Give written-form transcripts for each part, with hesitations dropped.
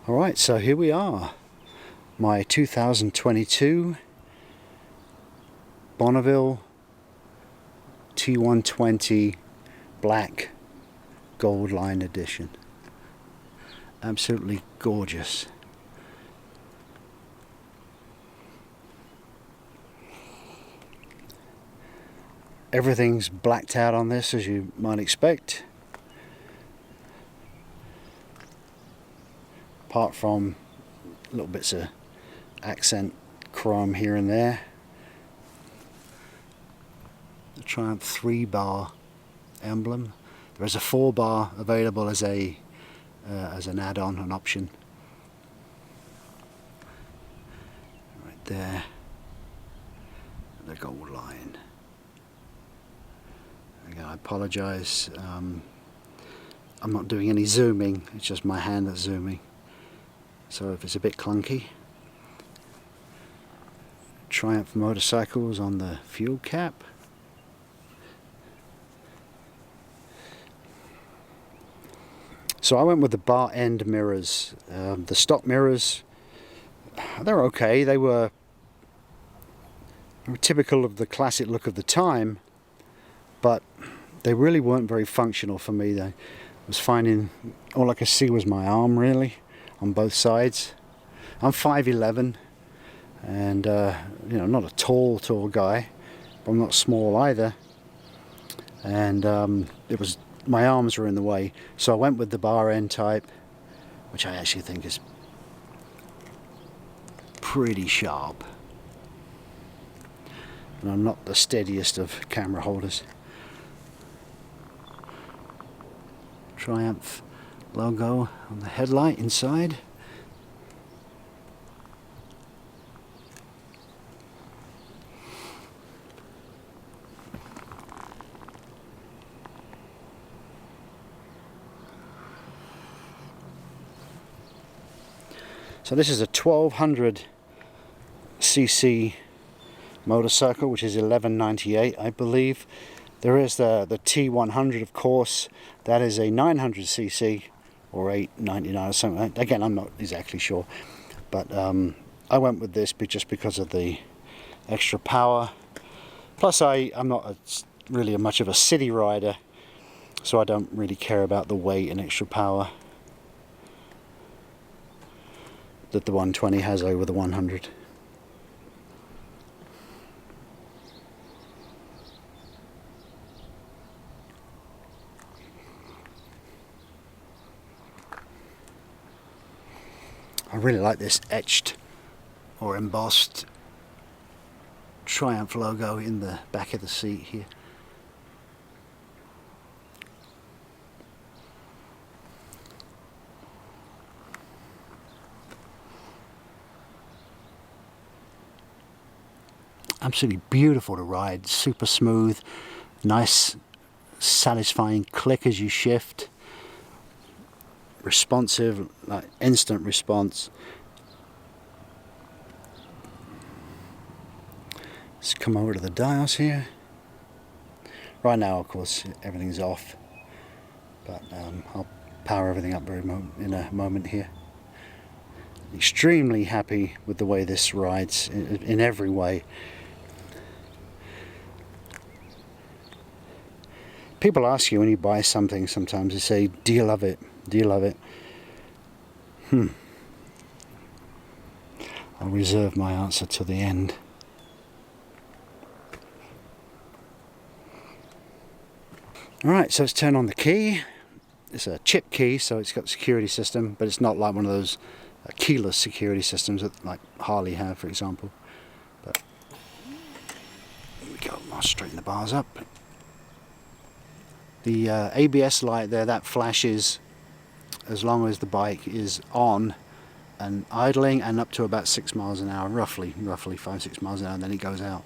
Alright, so here we are. My 2022 Bonneville T120 Black Gold Line Edition. Absolutely gorgeous. Everything's blacked out on this, as you might expect, apart from little bits of accent chrome here and there. The Triumph 3-bar emblem. There is a 4-bar available as an add-on, an option. Right there, the gold line. Again, I apologise. I'm not doing any zooming. It's just my hand that's zooming. So if it's a bit clunky. Triumph motorcycles on the fuel cap. So I went with the bar end mirrors. The stock mirrors, they're okay. They were typical of the classic look of the time, but they really weren't very functional for me. I was finding all I could see was my arm, really, on both sides. I'm 5'11", and you know, not a tall guy, but I'm not small either. And it was, my arms were in the way, so I went with the bar end type, which I actually think is pretty sharp. And I'm not the steadiest of camera holders. Triumph logo on the headlight inside. So this is a 1200 cc motorcycle, which is 1198, I believe. There is the T100, of course. That is a 900 cc or 899 or something. Again, I'm not exactly sure, but I went with this just because of the extra power. Plus, I'm not really much of a city rider, so I don't really care about the weight and extra power that the 120 has over the 100. I really like this etched or embossed Triumph logo in the back of the seat here. Absolutely beautiful to ride, super smooth, nice satisfying click as you shift. Responsive, like instant response. Let's come over to the dials here. Right now, of course, everything's off, but I'll power everything up in a moment here. Extremely happy with the way this rides in every way. People ask you when you buy something, sometimes they say, do you love it? Do you love it? I'll reserve my answer to the end. Alright, so let's turn on the key. It's a chip key, so it's got a security system, but it's not like one of those keyless security systems that like Harley have, for example. But here we go, I'll straighten the bars up. The ABS light there, that flashes as long as the bike is on and idling, and up to about 6 miles an hour, roughly 5-6 miles an hour, and then it goes out.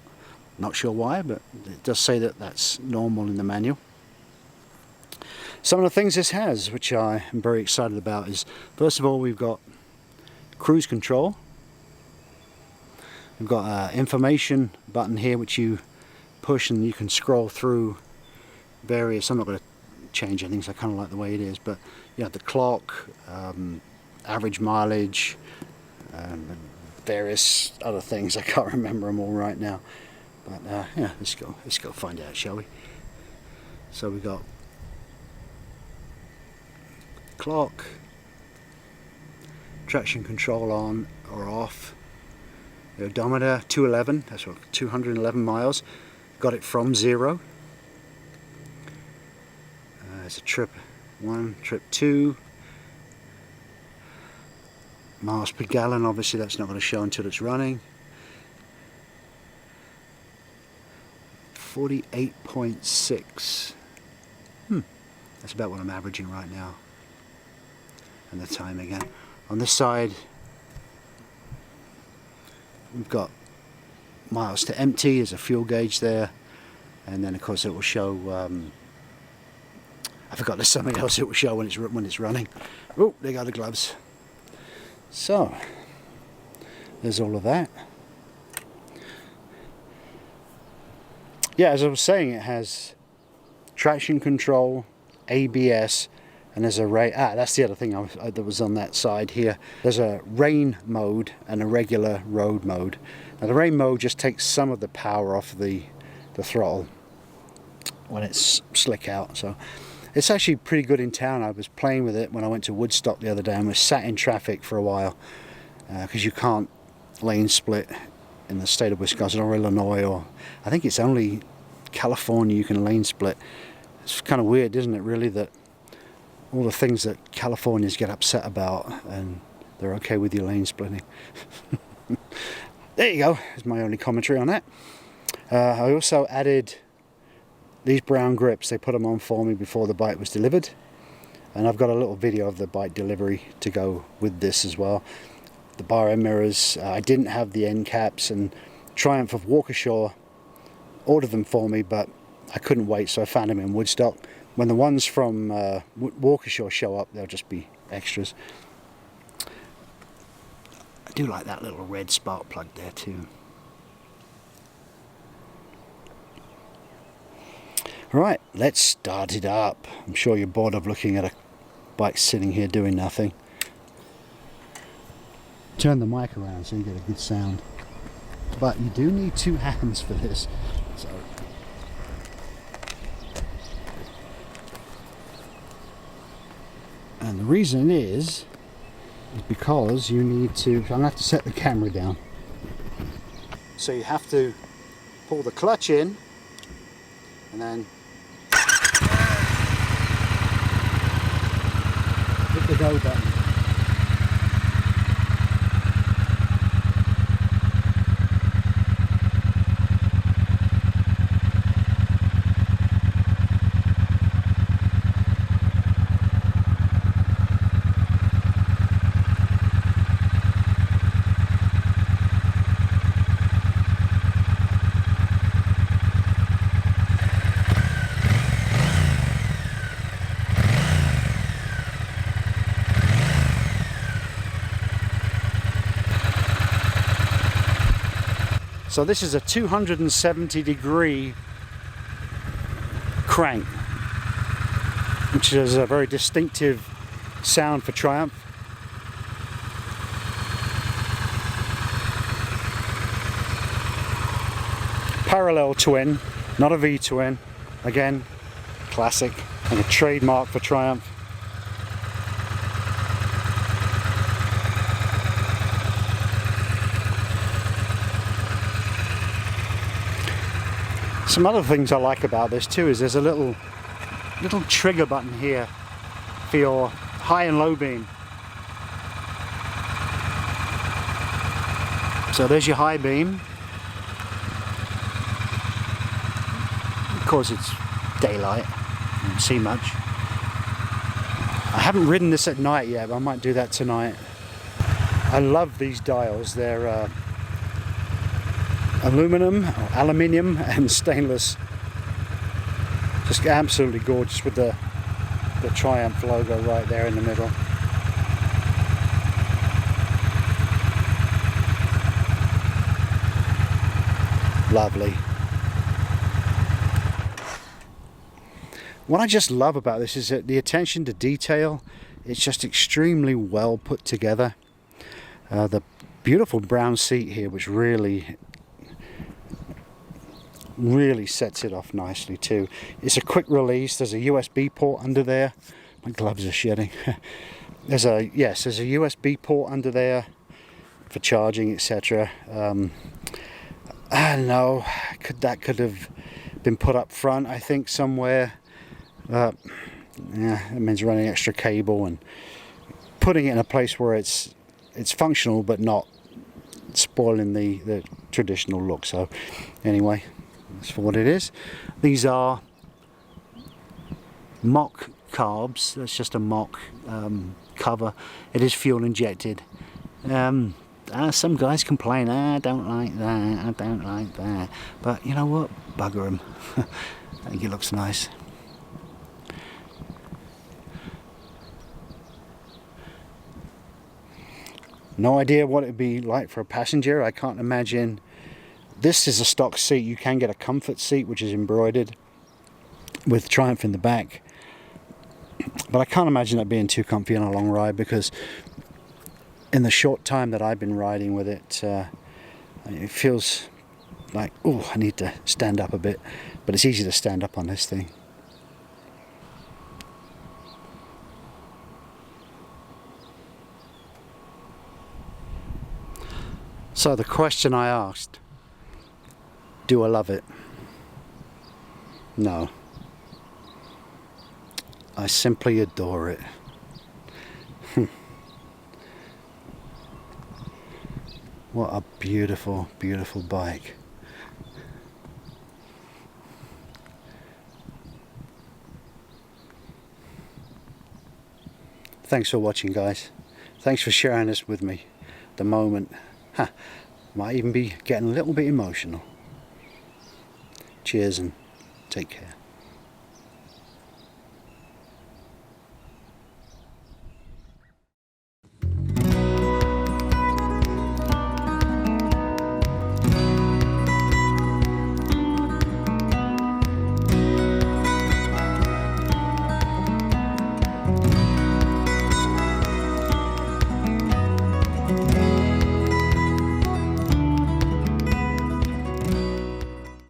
Not sure why, but it does say that that's normal in the manual. Some of the things this has, which I am very excited about, is first of all, we've got cruise control. We've got an information button here which you push and you can scroll through various, I'm not going to change anything, so I kind of like the way it is, but you have the clock, average mileage, and various other things. I can't remember them all right now, but yeah, let's go find out, shall we? So we got clock, traction control on or off, the odometer 211, that's what, 211 miles, got it from 0. It's a trip 1, trip 2, miles per gallon. Obviously that's not going to show until it's running. 48.6. That's about what I'm averaging right now. And the time again. On this side we've got miles to empty. There's a fuel gauge there, and then of course it will show I forgot there's something else it will show when it's running. Oh, there go the gloves. So there's all of that. Yeah, as I was saying, it has traction control, ABS, and there's a that's the other thing that was on that side here. There's a rain mode and a regular road mode. Now the rain mode just takes some of the power off the throttle when it's slick out. So it's actually pretty good in town. I was playing with it when I went to Woodstock the other day and was sat in traffic for a while because you can't lane split in the state of Wisconsin or Illinois, or I think it's only California you can lane split. It's kind of weird, isn't it, really, that all the things that Californians get upset about and they're okay with your lane splitting. There you go, that's my only commentary on that. I also added these brown grips. They put them on for me before the bike was delivered, and I've got a little video of the bike delivery to go with this as well. The bar end mirrors, I didn't have the end caps, and Triumph of Waukesha ordered them for me, but I couldn't wait, so I found them in Woodstock. When the ones from Waukesha show up, they'll just be extras. I do like that little red spark plug there too. Right, let's start it up. I'm sure you're bored of looking at a bike sitting here doing nothing. Turn the mic around so you get a good sound. But you do need 2 hands for this. So and the reason is because you need to, I'm going to have to set the camera down. So you have to pull the clutch in and then hit the go button. So this is a 270-degree crank, which is a very distinctive sound for Triumph. Parallel twin, not a V-twin. Again, classic and a trademark for Triumph. Some other things I like about this too is there's a little trigger button here for your high and low beam. So there's your high beam. Of course it's daylight, you don't see much. I haven't ridden this at night yet, but I might do that tonight. I love these dials. They're aluminium and stainless. Just absolutely gorgeous with the Triumph logo right there in the middle. Lovely. What I just love about this is that the attention to detail It's just extremely well put together. The beautiful brown seat here, which really sets it off nicely too. It's a quick release. There's a USB port under there. My gloves are shedding. There's a USB port under there for charging, etc. I don't know, that could have been put up front, I think, somewhere. Yeah, it means running extra cable and putting it in a place where it's functional but not spoiling the traditional look. So anyway, that's for what it is. These are mock carbs. That's just a mock cover. It is fuel injected. Some guys complain, I don't like that, I don't like that, but you know what, bugger them. I think it looks nice. No idea what it'd be like for a passenger. I can't imagine. This is a stock seat. You can get a comfort seat which is embroidered with Triumph in the back, but I can't imagine that being too comfy on a long ride, because in the short time that I've been riding with it, it feels like, oh, I need to stand up a bit, but it's easy to stand up on this thing. So the question I asked, do I love it? No. I simply adore it. What a beautiful, beautiful bike. Thanks for watching, guys. Thanks for sharing this with me. The moment, might even be getting a little bit emotional. Cheers and take care.